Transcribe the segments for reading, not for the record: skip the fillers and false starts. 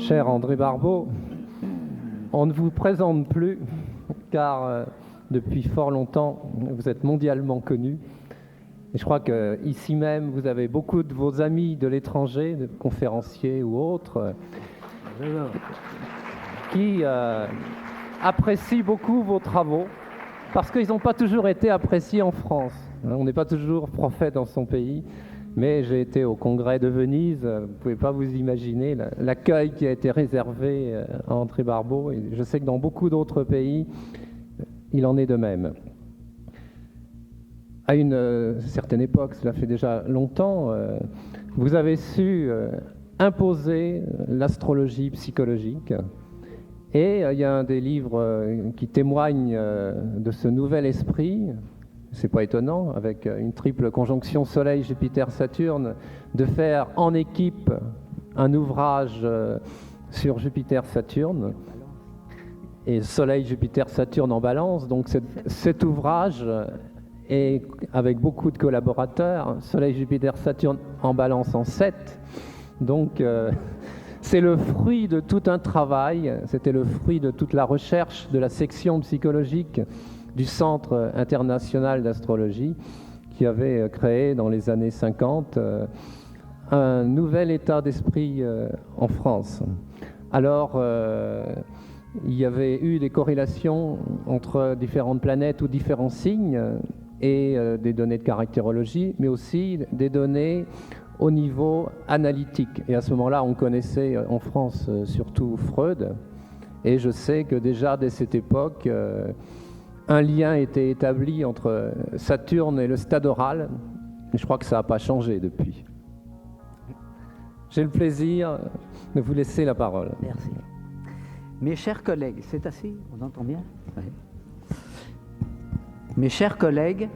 Cher André Barbeau, on ne vous présente plus car depuis fort longtemps, vous êtes mondialement connu. Et je crois qu'ici même, vous avez beaucoup de vos amis de l'étranger, de conférenciers ou autres, qui apprécient beaucoup vos travaux parce qu'ils n'ont pas toujours été appréciés en France. On n'est pas toujours prophète dans son pays. Mais j'ai été au congrès de Venise, vous ne pouvez pas vous imaginer l'accueil qui a été réservé à André Barbeau. Et je sais que dans beaucoup d'autres pays, il en est de même. À une certaine époque, cela fait déjà longtemps, vous avez su imposer l'astrologie psychologique. Et il y a un des livres qui témoigne de ce nouvel esprit. C'est pas étonnant, avec une triple conjonction Soleil, Jupiter, Saturne, de faire en équipe un ouvrage sur Jupiter, Saturne, et Soleil, Jupiter, Saturne en balance. Donc cet ouvrage est avec beaucoup de collaborateurs, Soleil, Jupiter, Saturne en balance en 7. Donc c'est le fruit de tout un travail, c'était le fruit de toute la recherche de la section psychologique du Centre international d'astrologie qui avait créé dans les années 50 un nouvel état d'esprit en France. Alors, il y avait eu des corrélations entre différentes planètes ou différents signes et des données de caractérologie, mais aussi des données au niveau analytique. Et à ce moment-là, on connaissait en France surtout Freud, et je sais que déjà dès cette époque, un lien était établi entre Saturne et le stade oral. Je crois que ça n'a pas changé depuis. J'ai le plaisir de vous laisser la parole. Merci. Mes chers collègues, c'est assez? On entend bien? Oui. Mes chers collègues,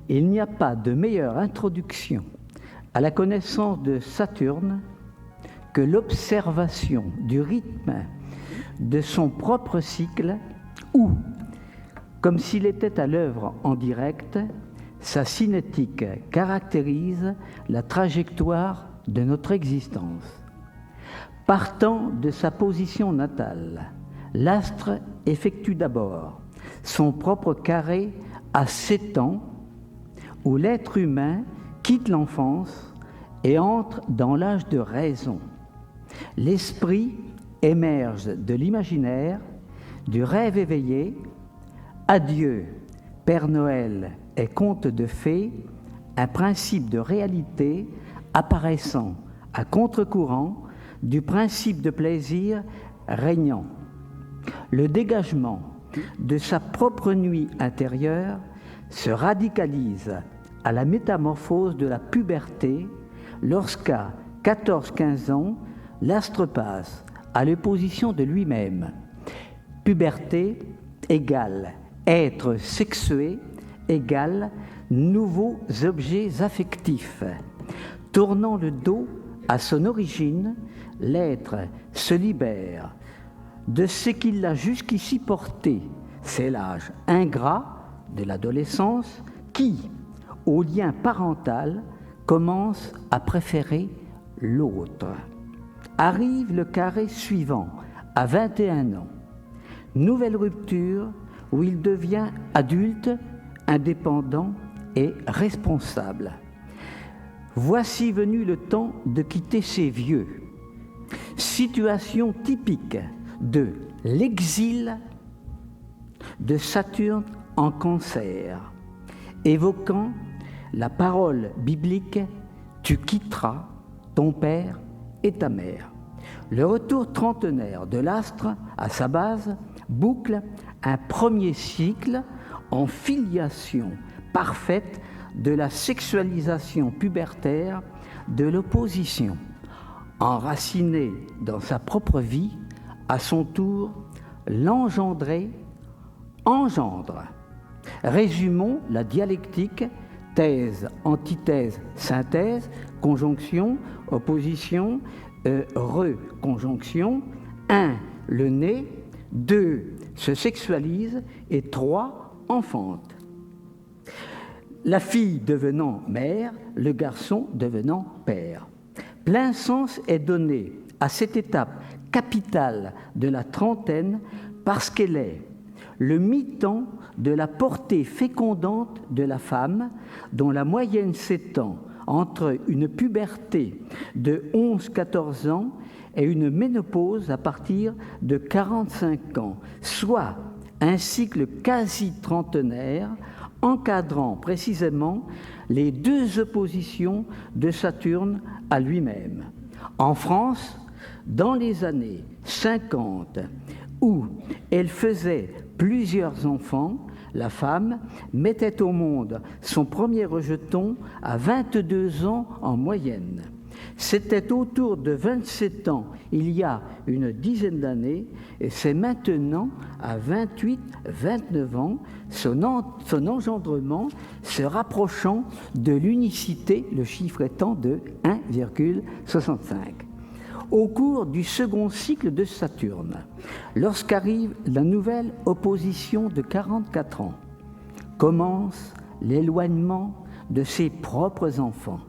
il n'y a pas de meilleure introduction à la connaissance de Saturne que l'observation du rythme de son propre cycle où, comme s'il était à l'œuvre en direct, sa cinétique caractérise la trajectoire de notre existence. Partant de sa position natale, l'astre effectue d'abord son propre carré à 7 ans, où l'être humain quitte l'enfance et entre dans l'âge de raison. L'esprit émerge de l'imaginaire, du rêve éveillé. Adieu, Père Noël et conte de fées, un principe de réalité apparaissant à contre-courant du principe de plaisir régnant. Le dégagement de sa propre nuit intérieure se radicalise à la métamorphose de la puberté lorsqu'à 14-15 ans, l'astre passe à l'opposition de lui-même. Puberté égale être sexué égale nouveaux objets affectifs. Tournant le dos à son origine, l'être se libère de ce qui l'a jusqu'ici porté. C'est l'âge ingrat de l'adolescence qui, au lien parental, commence à préférer l'autre. Arrive le carré suivant, à 21 ans. Nouvelle rupture où il devient adulte, indépendant et responsable. Voici venu le temps de quitter ses vieux. Situation typique de l'exil de Saturne en Cancer, évoquant la parole biblique « Tu quitteras ton père et ta mère ». Le retour trentenaire de l'astre à sa base boucle un premier cycle en filiation parfaite de la sexualisation pubertaire de l'opposition. Enraciné dans sa propre vie, à son tour, l'engendré engendre. Résumons la dialectique, thèse, antithèse, synthèse, conjonction, opposition, reconjonction. 1. Le né. 2. Se sexualise. Et 3. Enfante. La fille devenant mère, le garçon devenant père. Plein sens est donné à cette étape capitale de la trentaine parce qu'elle est le mi-temps de la portée fécondante de la femme, dont la moyenne s'étend entre une puberté de 11-14 ans et une ménopause à partir de 45 ans, soit un cycle quasi trentenaire encadrant précisément les deux oppositions de Saturne à lui-même. En France, dans les années 50, où elle faisait plusieurs enfants, la femme mettait au monde son premier rejeton à 22 ans en moyenne. C'était autour de 27 ans, il y a une dizaine d'années, et c'est maintenant, à 28-29 ans, son engendrement se rapprochant de l'unicité, le chiffre étant de 1,65. Au cours du second cycle de Saturne, lorsqu'arrive la nouvelle opposition de 44 ans, commence l'éloignement de ses propres enfants.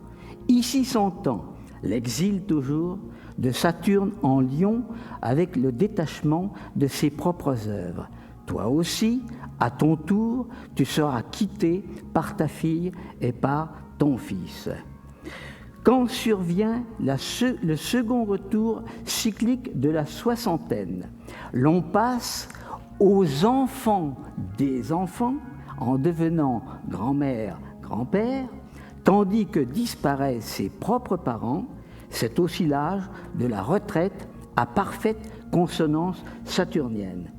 Ici s'entend l'exil toujours de Saturne en Lion avec le détachement de ses propres œuvres. Toi aussi, à ton tour, tu seras quitté par ta fille et par ton fils. Quand survient le second retour cyclique de la soixantaine, l'on passe aux enfants des enfants en devenant grand-mère, grand-père, tandis que disparaissent ses propres parents. C'est aussi l'âge de la retraite à parfaite consonance saturnienne.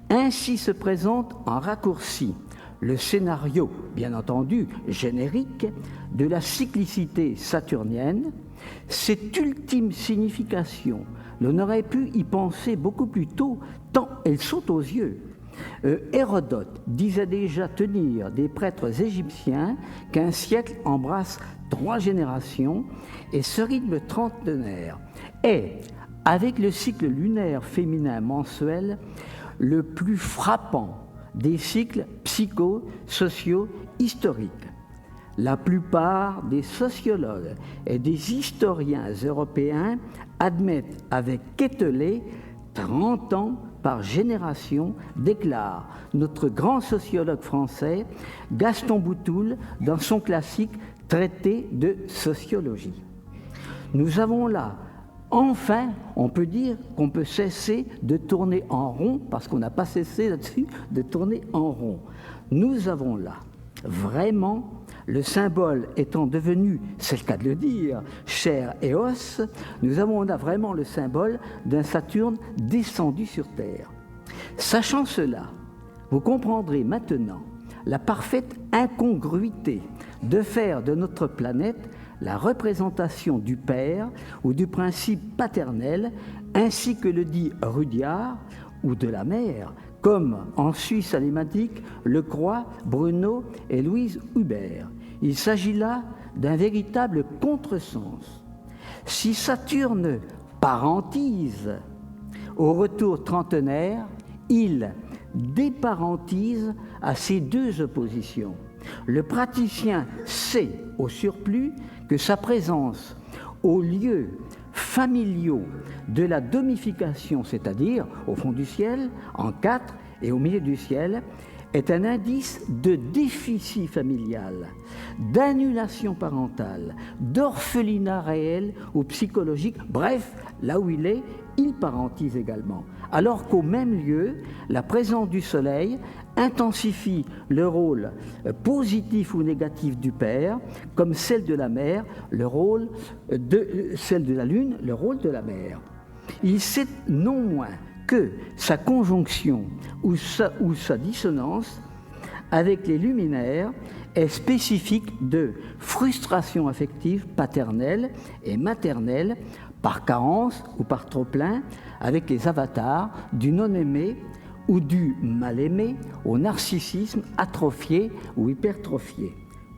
Ainsi se présente en raccourci le scénario, bien entendu, générique, de la cyclicité saturnienne. Cette ultime signification, l'on aurait pu y penser beaucoup plus tôt, tant elle saute aux yeux. Hérodote disait déjà tenir des prêtres égyptiens qu'un siècle embrasse 3 générations, et ce rythme trentenaire est, avec le cycle lunaire féminin mensuel, le plus frappant des cycles psycho-socio-historiques. La plupart des sociologues et des historiens européens admettent avec Quetelet 30 ans par génération, déclare notre grand sociologue français Gaston Boutoul dans son classique Traité de sociologie. Nous avons là, enfin, on peut dire qu'on peut cesser de tourner en rond, parce qu'on n'a pas cessé là-dessus de tourner en rond. Nous avons là, vraiment, le symbole étant devenu, c'est le cas de le dire, chair et os, nous avons là vraiment le symbole d'un Saturne descendu sur Terre. Sachant cela, vous comprendrez maintenant la parfaite incongruité de faire de notre planète la représentation du père ou du principe paternel, ainsi que le dit Rudyard, ou de la mère, comme en Suisse alématique le croient Bruno et Louise Hubert. Il s'agit là d'un véritable contresens. Si Saturne parentise au retour trentenaire, il déparentise à ces deux oppositions. Le praticien sait au surplus que sa présence aux lieux familiaux de la domification, c'est-à-dire au fond du ciel, en 4 et au milieu du ciel, est un indice de déficit familial, d'annulation parentale, d'orphelinat réel ou psychologique. Bref, là où il est, il parentise également. Alors qu'au même lieu, la présence du soleil intensifie le rôle positif ou négatif du père, comme celle de la mère, celle de la lune, le rôle de la mère. Il sait non moins que sa conjonction ou sa dissonance avec les luminaires est spécifique de frustration affective paternelle et maternelle par carence ou par trop-plein avec les avatars du non-aimé ou du mal-aimé au narcissisme atrophié ou hypertrophié.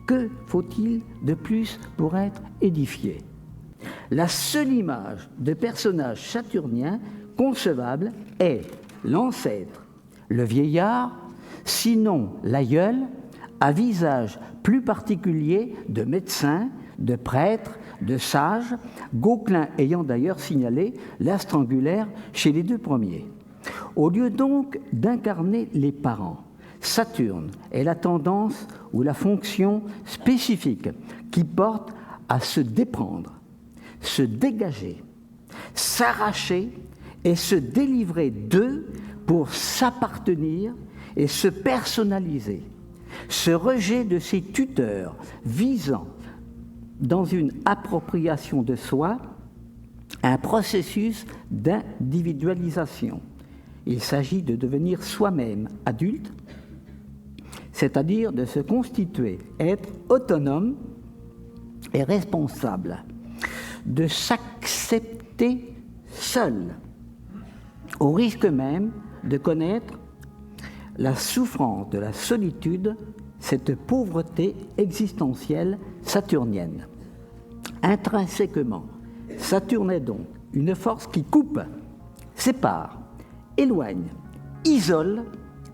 Que faut-il de plus pour être édifié ? La seule image de personnage saturnien concevable est l'ancêtre, le vieillard, sinon l'aïeul, à visage plus particulier de médecin, de prêtre, de sages, Gauquelin ayant d'ailleurs signalé l'astre angulaire chez les deux premiers. Au lieu donc d'incarner les parents, Saturne est la tendance ou la fonction spécifique qui porte à se déprendre, se dégager, s'arracher et se délivrer d'eux pour s'appartenir et se personnaliser. Ce rejet de ses tuteurs visant, dans une appropriation de soi, un processus d'individualisation. Il s'agit de devenir soi-même adulte, c'est-à-dire de se constituer, être autonome et responsable, de s'accepter seul, au risque même de connaître la souffrance de la solitude, cette pauvreté existentielle saturnienne. Intrinsèquement, Saturne est donc une force qui coupe, sépare, éloigne, isole,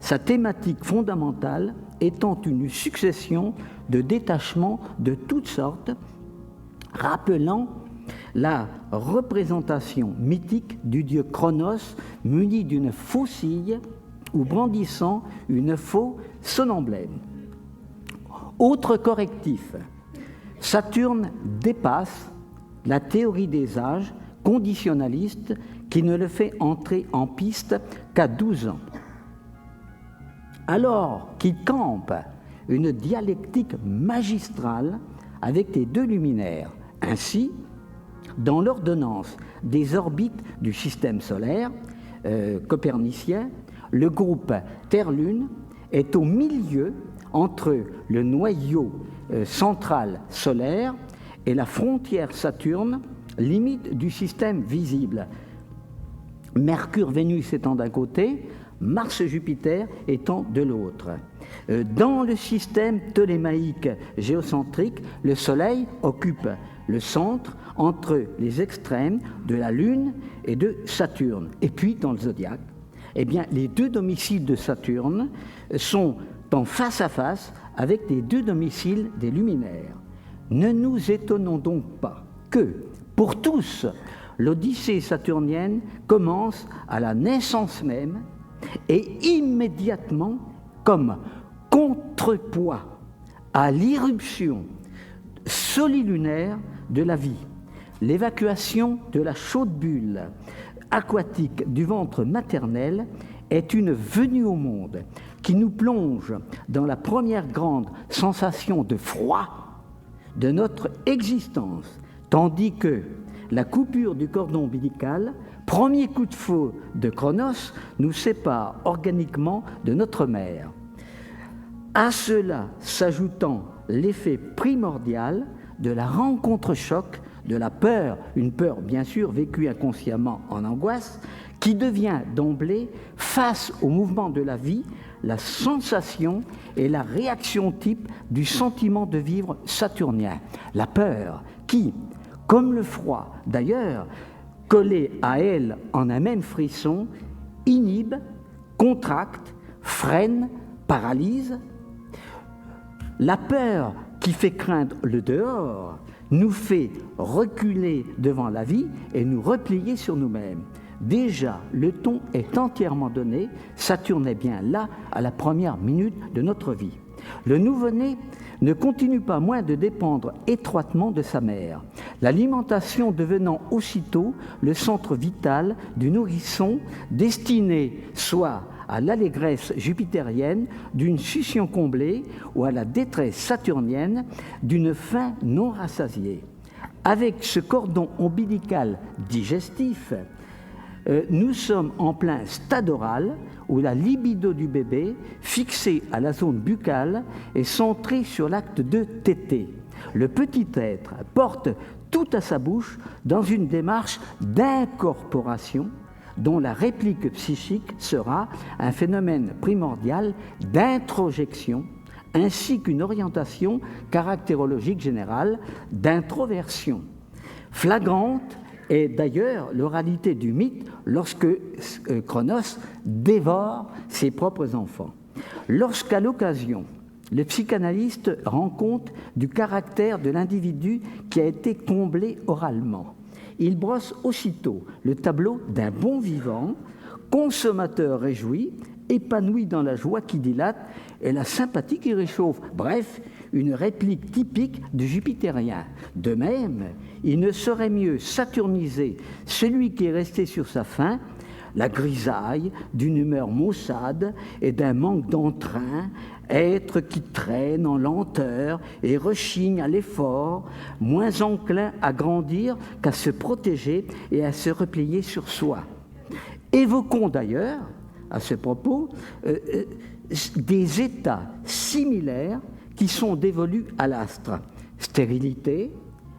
sa thématique fondamentale étant une succession de détachements de toutes sortes, rappelant la représentation mythique du dieu Chronos muni d'une faucille ou brandissant une faux son emblème. Autre correctif, Saturne dépasse la théorie des âges conditionnaliste qui ne le fait entrer en piste qu'à 12 ans. Alors qu'il campe une dialectique magistrale avec les deux luminaires. Ainsi, dans l'ordonnance des orbites du système solaire copernicien, le groupe Terre-Lune est au milieu entre le noyau central solaire et la frontière Saturne, limite du système visible. Mercure-Vénus étant d'un côté, Mars-Jupiter étant de l'autre. Dans le système ptolémaïque géocentrique, le Soleil occupe le centre entre les extrêmes de la Lune et de Saturne. Et puis, dans le zodiaque, eh bien, les deux domiciles de Saturne sont en face à face avec les deux domiciles des luminaires. Ne nous étonnons donc pas que, pour tous, l'Odyssée saturnienne commence à la naissance même et immédiatement comme contrepoids à l'irruption solilunaire de la vie. L'évacuation de la chaude bulle aquatique du ventre maternel est une venue au monde qui nous plonge dans la première grande sensation de froid de notre existence, tandis que la coupure du cordon ombilical, premier coup de feu de Chronos, nous sépare organiquement de notre mère. À cela s'ajoutant l'effet primordial de la rencontre-choc, de la peur, une peur bien sûr vécue inconsciemment en angoisse, qui devient d'emblée, face au mouvement de la vie, la sensation et la réaction type du sentiment de vivre saturnien. La peur qui, comme le froid d'ailleurs, collé à elle en un même frisson, inhibe, contracte, freine, paralyse. La peur qui fait craindre le dehors nous fait reculer devant la vie et nous replier sur nous-mêmes. Déjà, le ton est entièrement donné, Saturne est bien là à la première minute de notre vie. Le nouveau-né ne continue pas moins de dépendre étroitement de sa mère, l'alimentation devenant aussitôt le centre vital du nourrisson destiné soit à l'allégresse jupitérienne d'une succion comblée ou à la détresse saturnienne d'une faim non rassasiée. Avec ce cordon ombilical digestif, nous sommes en plein stade oral où la libido du bébé, fixée à la zone buccale, est centrée sur l'acte de téter. Le petit être porte tout à sa bouche dans une démarche d'incorporation dont la réplique psychique sera un phénomène primordial d'introjection ainsi qu'une orientation caractérologique générale d'introversion. Flagrante est d'ailleurs l'oralité du mythe lorsque Chronos dévore ses propres enfants. Lorsqu'à l'occasion le psychanalyste rend compte du caractère de l'individu qui a été comblé oralement. Il brosse aussitôt le tableau d'un bon vivant, consommateur réjoui, épanoui dans la joie qui dilate et la sympathie qui réchauffe. Bref, une réplique typique du jupitérien. De même, il ne saurait mieux saturniser celui qui est resté sur sa faim, la grisaille d'une humeur maussade et d'un manque d'entrain, être qui traîne en lenteur et rechigne à l'effort, moins enclin à grandir qu'à se protéger et à se replier sur soi. Évoquons d'ailleurs, à ce propos, des états similaires qui sont dévolus à l'astre. Stérilité,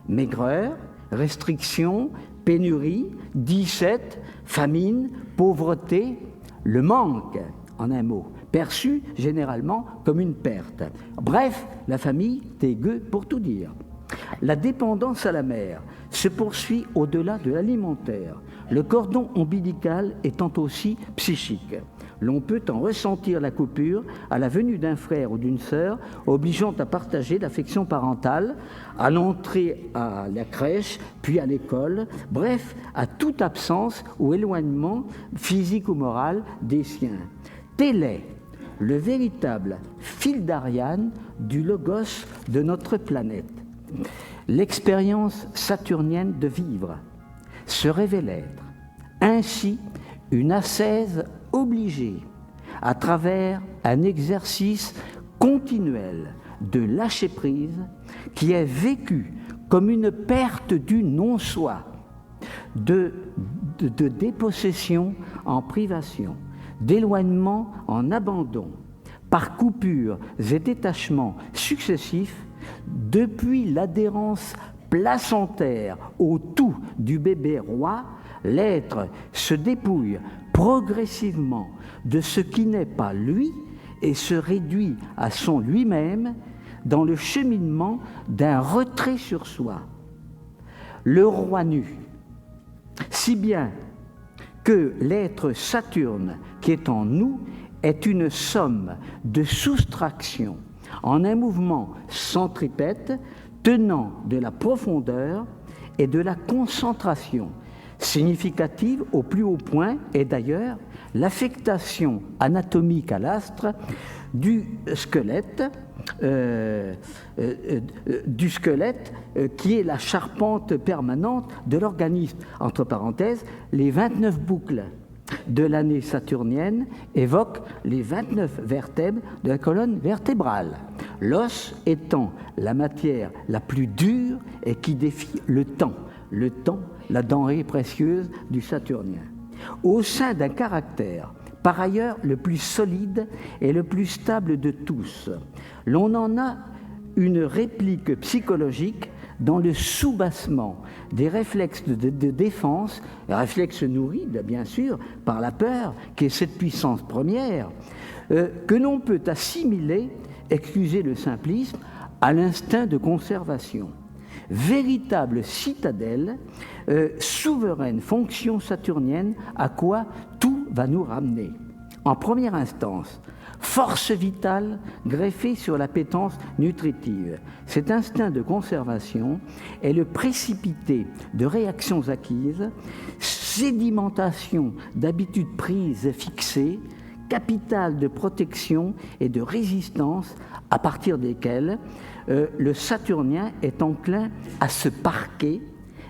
maigreur, restriction, pénurie, disette, famine, pauvreté, le manque, en un mot, perçu généralement comme une perte. Bref, la famille dégueu pour tout dire. La dépendance à la mère se poursuit au-delà de l'alimentaire, le cordon ombilical étant aussi psychique. L'on peut en ressentir la coupure à la venue d'un frère ou d'une sœur, obligeant à partager l'affection parentale, à l'entrée à la crèche, puis à l'école, bref, à toute absence ou éloignement physique ou moral des siens. Tel est le véritable fil d'Ariane du logos de notre planète. L'expérience saturnienne de vivre se révèle être ainsi une ascèse obligée à travers un exercice continuel de lâcher-prise qui est vécu comme une perte du non-soi, de dépossession en privation, d'éloignement en abandon, par coupures et détachements successifs, depuis l'adhérence placentaire au tout du bébé roi, l'être se dépouille progressivement de ce qui n'est pas lui et se réduit à son lui-même dans le cheminement d'un retrait sur soi. Le roi nu, si bien que l'être Saturne qui est en nous est une somme de soustraction en un mouvement centripète tenant de la profondeur et de la concentration. Significative au plus haut point est d'ailleurs l'affectation anatomique à l'astre du squelette, qui est la charpente permanente de l'organisme. Entre parenthèses, les 29 boucles de l'année saturnienne évoquent les 29 vertèbres de la colonne vertébrale, l'os étant la matière la plus dure et qui défie le temps, la denrée précieuse du saturnien. Au sein d'un caractère, par ailleurs le plus solide et le plus stable de tous, l'on en a une réplique psychologique dans le soubassement des réflexes de défense, réflexes nourris, bien sûr, par la peur, qui est cette puissance première, que l'on peut assimiler, excusez le simplisme, à l'instinct de conservation. Véritable citadelle, souveraine fonction saturnienne, à quoi tout va nous ramener. En première instance, force vitale greffée sur l'appétence nutritive. Cet instinct de conservation est le précipité de réactions acquises, sédimentation d'habitudes prises et fixées, capital de protection et de résistance à partir desquelles le saturnien est enclin à se parquer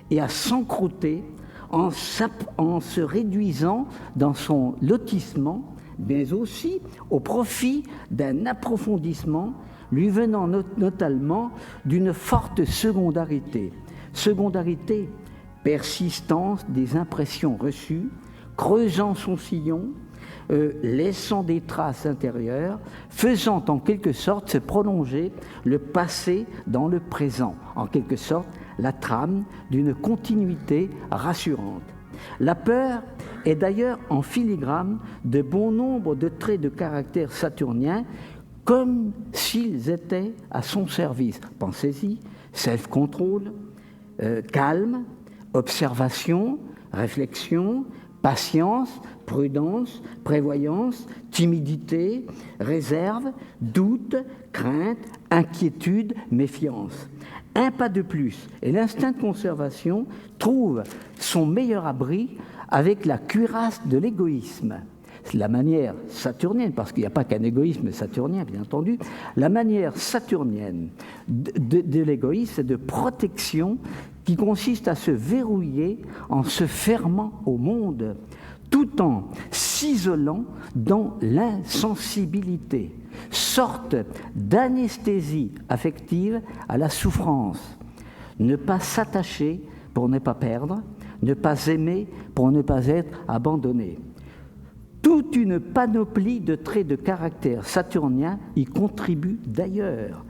et à s'encrouter en se réduisant dans son lotissement, mais aussi au profit d'un approfondissement lui venant notamment d'une forte secondarité. Secondarité, persistance des impressions reçues, creusant son sillon, laissant des traces intérieures, faisant en quelque sorte se prolonger le passé dans le présent, en quelque sorte la trame d'une continuité rassurante. La peur est d'ailleurs en filigrane de bon nombre de traits de caractère saturnien, comme s'ils étaient à son service. Pensez-y, self-control, calme, observation, réflexion, patience, prudence, prévoyance, timidité, réserve, doute, crainte, inquiétude, méfiance. Un pas de plus, et l'instinct de conservation trouve son meilleur abri avec la cuirasse de l'égoïsme. C'est la manière saturnienne, parce qu'il n'y a pas qu'un égoïsme saturnien, bien entendu, la manière saturnienne de l'égoïsme, c'est de protection qui consiste à se verrouiller en se fermant au monde, tout en s'isolant dans l'insensibilité, sorte d'anesthésie affective à la souffrance. Ne pas s'attacher pour ne pas perdre, ne pas aimer pour ne pas être abandonné. Toute une panoplie de traits de caractère saturnien y contribue d'ailleurs.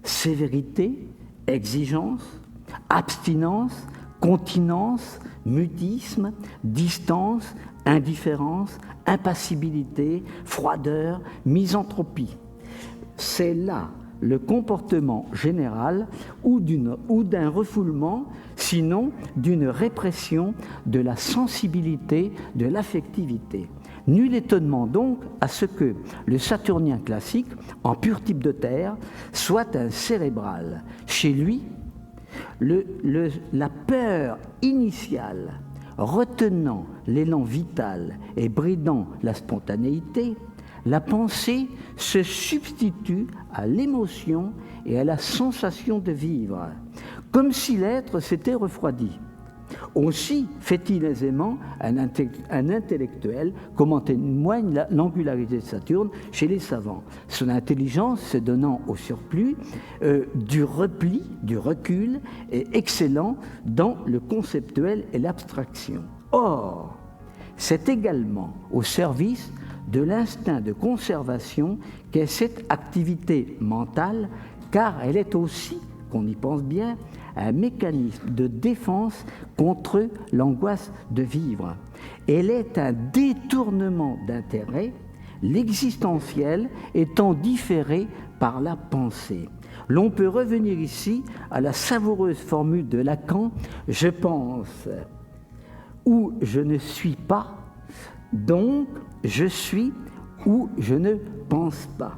Sévérité, exigence, abstinence, continence, mutisme, distance, indifférence, impassibilité, froideur, misanthropie. C'est là le comportement général ou d'un refoulement, sinon d'une répression de la sensibilité, de l'affectivité. Nul étonnement donc à ce que le saturnien classique, en pur type de terre, soit un cérébral. Chez lui, la peur initiale, retenant l'élan vital et bridant la spontanéité, la pensée se substitue à l'émotion et à la sensation de vivre, comme si l'être s'était refroidi. Aussi fait-il aisément un intellectuel, comme en témoigne l'angularité de Saturne chez les savants. Son intelligence se donnant au surplus du repli, du recul, est excellent dans le conceptuel et l'abstraction. Or, c'est également au service de l'instinct de conservation qu'est cette activité mentale, car elle est aussi, qu'on y pense bien, un mécanisme de défense contre l'angoisse de vivre. Elle est un détournement d'intérêt, l'existentiel étant différé par la pensée. L'on peut revenir ici à la savoureuse formule de Lacan « je pense » ou « je ne suis pas », donc je suis ou je ne pense pas.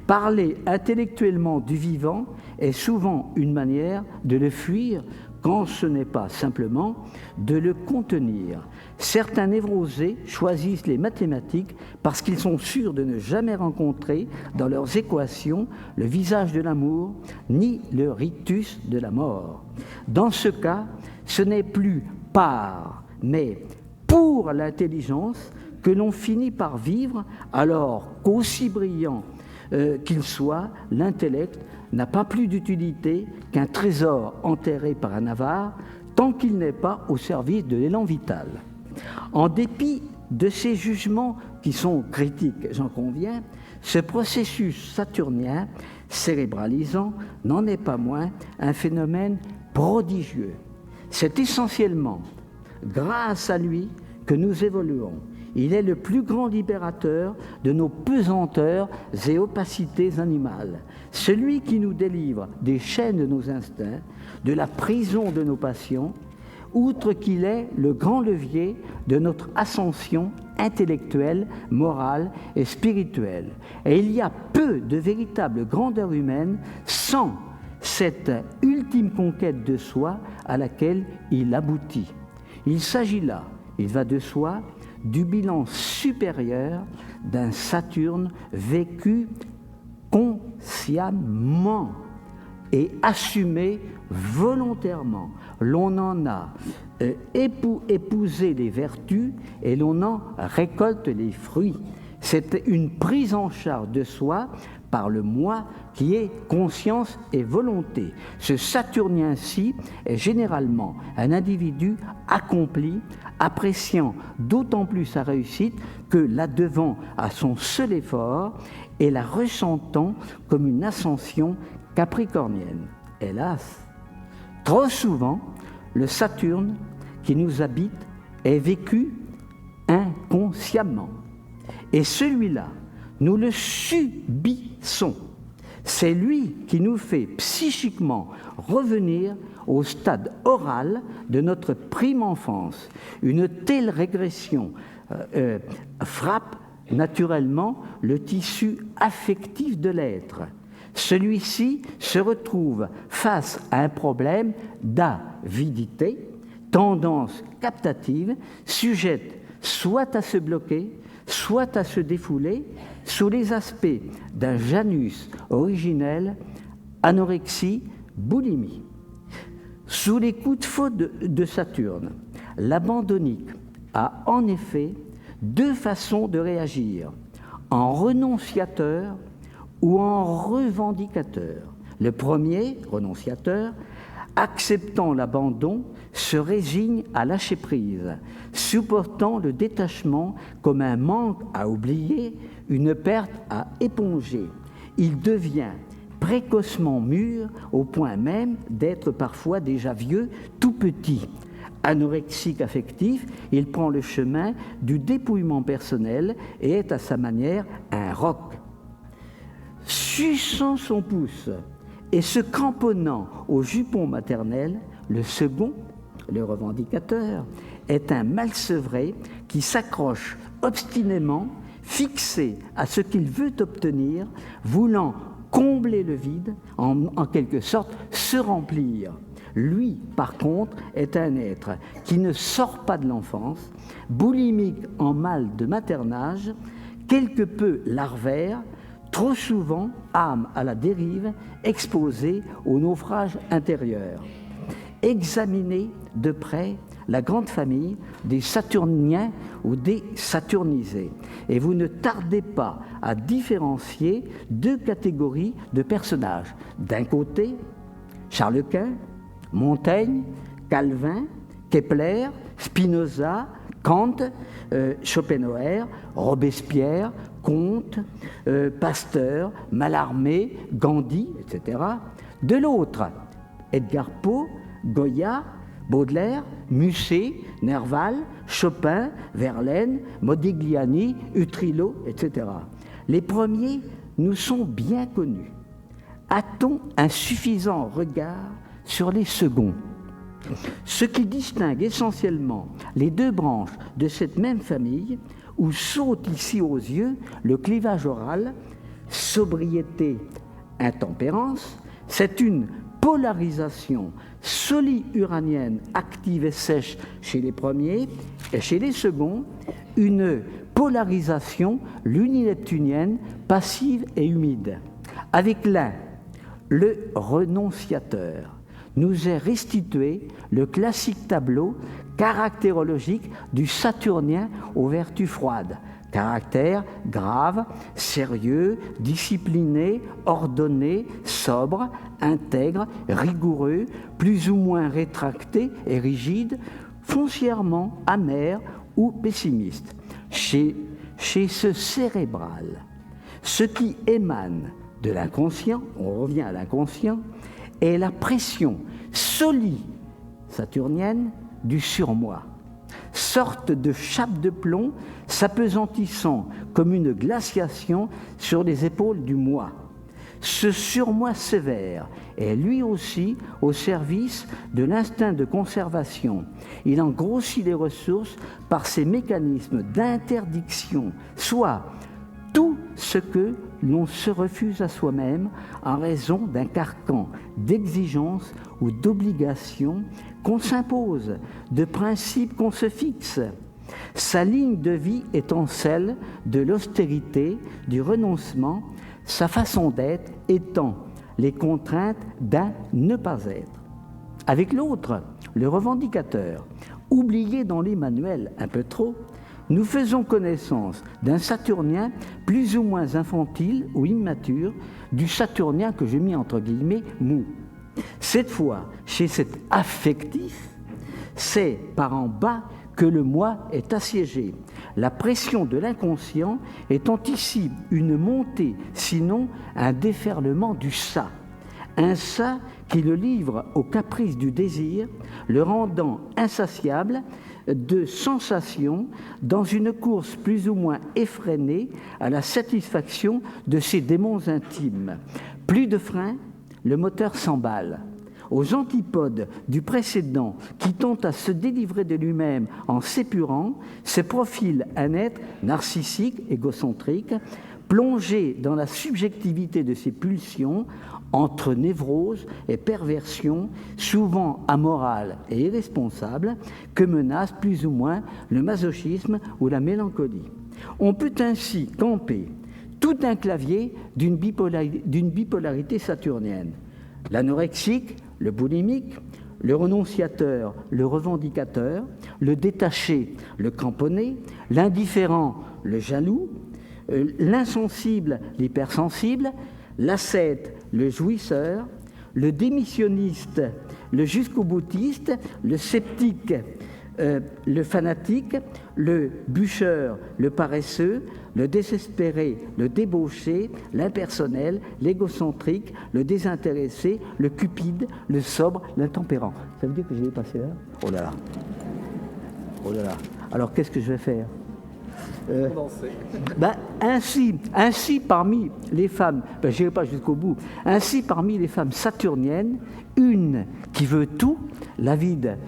Parler intellectuellement du vivant est souvent une manière de le fuir quand ce n'est pas simplement de le contenir. Certains névrosés choisissent les mathématiques parce qu'ils sont sûrs de ne jamais rencontrer dans leurs équations le visage de l'amour ni le rictus de la mort. Dans ce cas, ce n'est plus par, mais pour l'intelligence que l'on finit par vivre, alors qu'aussi brillant qu'il soit, l'intellect n'a pas plus d'utilité qu'un trésor enterré par un avare, tant qu'il n'est pas au service de l'élan vital. En dépit de ces jugements qui sont critiques, j'en conviens, ce processus saturnien cérébralisant n'en est pas moins un phénomène prodigieux. C'est essentiellement grâce à lui que nous évoluons. Il est le plus grand libérateur de nos pesanteurs et opacités animales, celui qui nous délivre des chaînes de nos instincts, de la prison de nos passions, outre qu'il est le grand levier de notre ascension intellectuelle, morale et spirituelle. Et il y a peu de véritable grandeur humaine sans cette ultime conquête de soi à laquelle il aboutit. Il s'agit là, il va de soi, du bilan supérieur d'un Saturne vécu consciemment et assumé volontairement. L'on en a épousé les vertus et l'on en récolte les fruits. C'est une prise en charge de soi par le moi qui est conscience et volonté. Ce Saturnien-ci est généralement un individu accompli, appréciant d'autant plus sa réussite que là-devant à son seul effort et la ressentant comme une ascension capricornienne. Hélas, trop souvent, le Saturne qui nous habite est vécu inconsciemment. Et celui-là, nous le subissons. C'est lui qui nous fait psychiquement revenir au stade oral de notre prime enfance. Une telle régression frappe naturellement le tissu affectif de l'être. Celui-ci se retrouve face à un problème d'avidité, tendance captative, sujette soit à se bloquer, soit à se défouler sous les aspects d'un Janus originel, anorexie, boulimie. Sous les coups de feu de Saturne, l'abandonnique a en effet deux façons de réagir, en renonciateur ou en revendicateur. Le premier, renonciateur, acceptant l'abandon, se résigne à lâcher prise, supportant le détachement comme un manque à oublier, une perte à éponger. Il devient précocement mûr au point même d'être parfois déjà vieux, tout petit. Anorexique affectif, il prend le chemin du dépouillement personnel et est à sa manière un roc. Suçant son pouce et se cramponnant au jupon maternel, le second, le revendicateur, est un malsevré qui s'accroche obstinément, fixé à ce qu'il veut obtenir, voulant combler le vide, en quelque sorte se remplir. Lui, par contre, est un être qui ne sort pas de l'enfance, boulimique en mal de maternage, quelque peu larvaire, trop souvent âme à la dérive, exposée au naufrage intérieur. Examinez de près la grande famille des Saturniens ou des Saturnisés, et vous ne tardez pas à différencier deux catégories de personnages. D'un côté, Charles Quint, Montaigne, Calvin, Kepler, Spinoza, Kant, Schopenhauer, Robespierre, Comte, Pasteur, Mallarmé, Gandhi, etc. De l'autre, Edgar Poe, Goya, Baudelaire, Musset, Nerval, Chopin, Verlaine, Modigliani, Utrillo, etc. Les premiers nous sont bien connus. A-t-on un suffisant regard sur les seconds? Ce qui distingue essentiellement les deux branches de cette même famille, où saute ici aux yeux le clivage oral, sobriété, intempérance, c'est une polarisation soli-uranienne active et sèche chez les premiers, et chez les seconds, une polarisation lunipneptunienne passive et humide. Avec l'un, le renonciateur, nous est restitué le classique tableau caractérologique du Saturnien aux vertus froides. Caractère grave, sérieux, discipliné, ordonné, sobre, intègre, rigoureux, plus ou moins rétracté et rigide, foncièrement amer ou pessimiste. Chez ce cérébral, ce qui émane de l'inconscient, on revient à l'inconscient, est la pression saturnienne du surmoi, sorte de chape de plomb s'apesantissant comme une glaciation sur les épaules du moi. Ce surmoi sévère est lui aussi au service de l'instinct de conservation. Il en grossit les ressources par ses mécanismes d'interdiction, soit tout ce que l'on se refuse à soi-même en raison d'un carcan d'exigence ou d'obligation qu'on s'impose, de principes qu'on se fixe. Sa ligne de vie étant celle de l'austérité, du renoncement, sa façon d'être étant les contraintes d'un ne pas être. Avec l'autre, le revendicateur, oublié dans les manuels un peu trop, nous faisons connaissance d'un Saturnien plus ou moins infantile ou immature, du Saturnien que j'ai mis entre guillemets mou. Cette fois, chez cet affectif, c'est par en bas que le moi est assiégé. La pression de l'inconscient étant ici une montée, sinon un déferlement du ça. Un ça qui le livre au caprice du désir, le rendant insatiable de sensations dans une course plus ou moins effrénée à la satisfaction de ses démons intimes. Plus de frein, le moteur s'emballe. Aux antipodes du précédent, qui tente à se délivrer de lui-même en s'épurant, se profile un être narcissique, égocentrique, plongé dans la subjectivité de ses pulsions, entre névrose et perversion, souvent amorale et irresponsable, que menace plus ou moins le masochisme ou la mélancolie. On peut ainsi camper tout un clavier d'une bipolarité saturnienne. L'anorexique, le boulimique, le renonciateur, le revendicateur, le détaché, le cramponné, l'indifférent, le jaloux, l'insensible, l'hypersensible, l'ascète, le jouisseur, le démissionniste, le jusqu'au-boutiste, le sceptique, le fanatique, le bûcheur, le paresseux, le désespéré, le débauché, l'impersonnel, l'égocentrique, le désintéressé, le cupide, le sobre, l'intempérant. Ça veut dire que je vais passer là ? Oh là là. Oh là là. Alors qu'est-ce que je vais faire ? Ainsi, parmi les femmes, je n'irai pas jusqu'au bout, ainsi parmi les femmes saturniennes, une qui veut tout, l'avide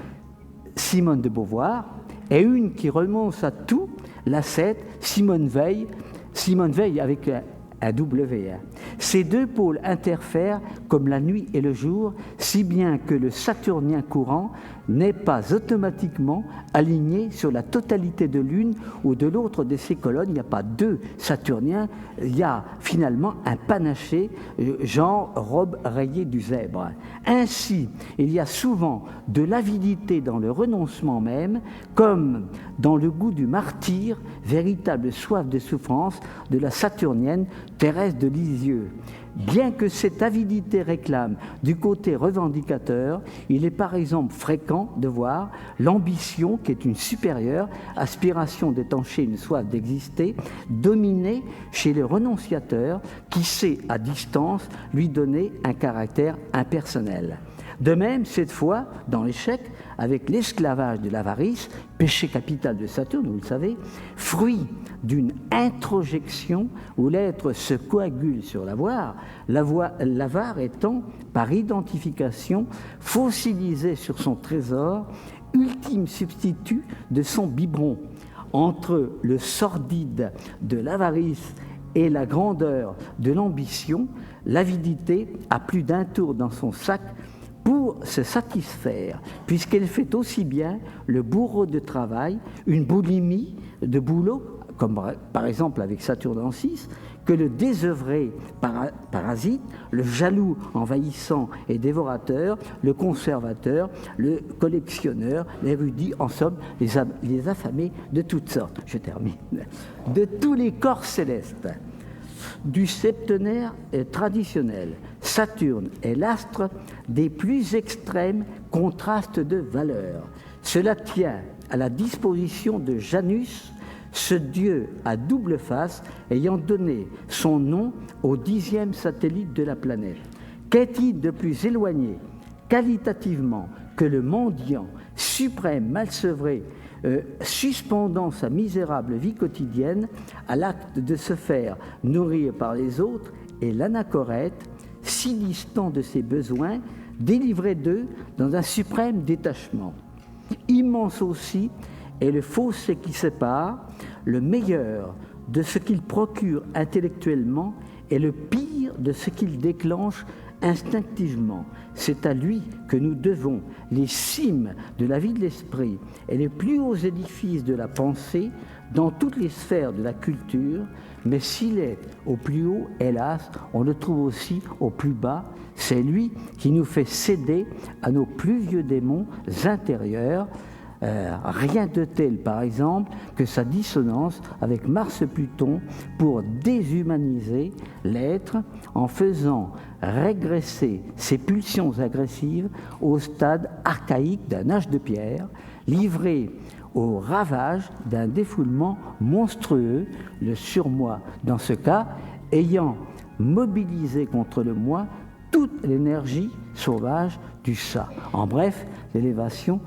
Simone de Beauvoir, et une qui renonce à tout, l'ascète Simone Veil avec un W. Ces deux pôles interfèrent comme la nuit et le jour, si bien que le saturnien courant n'est pas automatiquement aligné sur la totalité de l'une ou de l'autre de ces colonnes. Il n'y a pas deux saturniens, il y a finalement un panaché, genre robe rayée du zèbre. Ainsi, il y a souvent de l'avidité dans le renoncement même, comme dans le goût du martyre, véritable soif de souffrance de la saturnienne Thérèse de Lisieux. Bien que cette avidité réclame du côté revendicateur, il est par exemple fréquent de voir l'ambition, qui est une supérieure aspiration d'étancher une soif d'exister, dominer chez le renonciateur qui sait à distance lui donner un caractère impersonnel. De même, cette fois, dans l'échec, avec l'esclavage de l'avarice, péché capital de Saturne, vous le savez, fruit d'une introjection où l'être se coagule sur l'avoir, l'avare étant, par identification, fossilisé sur son trésor, ultime substitut de son biberon. Entre le sordide de l'avarice et la grandeur de l'ambition, l'avidité a plus d'un tour dans son sac pour se satisfaire, puisqu'elle fait aussi bien le bourreau de travail, une boulimie de boulot, comme par exemple avec Saturne en 6, que le désœuvré parasite, le jaloux envahissant et dévorateur, le conservateur, le collectionneur, l'érudit, en somme, les affamés de toutes sortes. Je termine. De tous les corps célestes, du septenaire traditionnel, Saturne est l'astre des plus extrêmes contrastes de valeurs. Cela tient à la disposition de Janus, ce dieu à double face ayant donné son nom au 10e satellite de la planète. Qu'est-il de plus éloigné qualitativement que le mendiant suprême mal sevré, suspendant sa misérable vie quotidienne à l'acte de se faire nourrir par les autres, et l'anachorète, si distant de ses besoins, délivré d'eux dans un suprême détachement. Immense aussi est le fossé qui sépare le meilleur de ce qu'il procure intellectuellement et le pire de ce qu'il déclenche instinctivement. C'est à lui que nous devons les cimes de la vie de l'esprit et les plus hauts édifices de la pensée dans toutes les sphères de la culture, mais s'il est au plus haut, hélas, on le trouve aussi au plus bas. C'est lui qui nous fait céder à nos plus vieux démons intérieurs. Rien de tel, par exemple, que sa dissonance avec Mars-Pluton pour déshumaniser l'être en faisant régresser ses pulsions agressives au stade archaïque d'un âge de pierre, livré au ravage d'un défoulement monstrueux, le surmoi, dans ce cas, ayant mobilisé contre le moi toute l'énergie sauvage du ça. En bref, l'élévation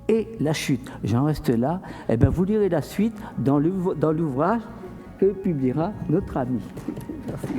et la chute. J'en reste là. Eh bien, vous lirez la suite dans l'ouvrage que publiera notre ami. Merci.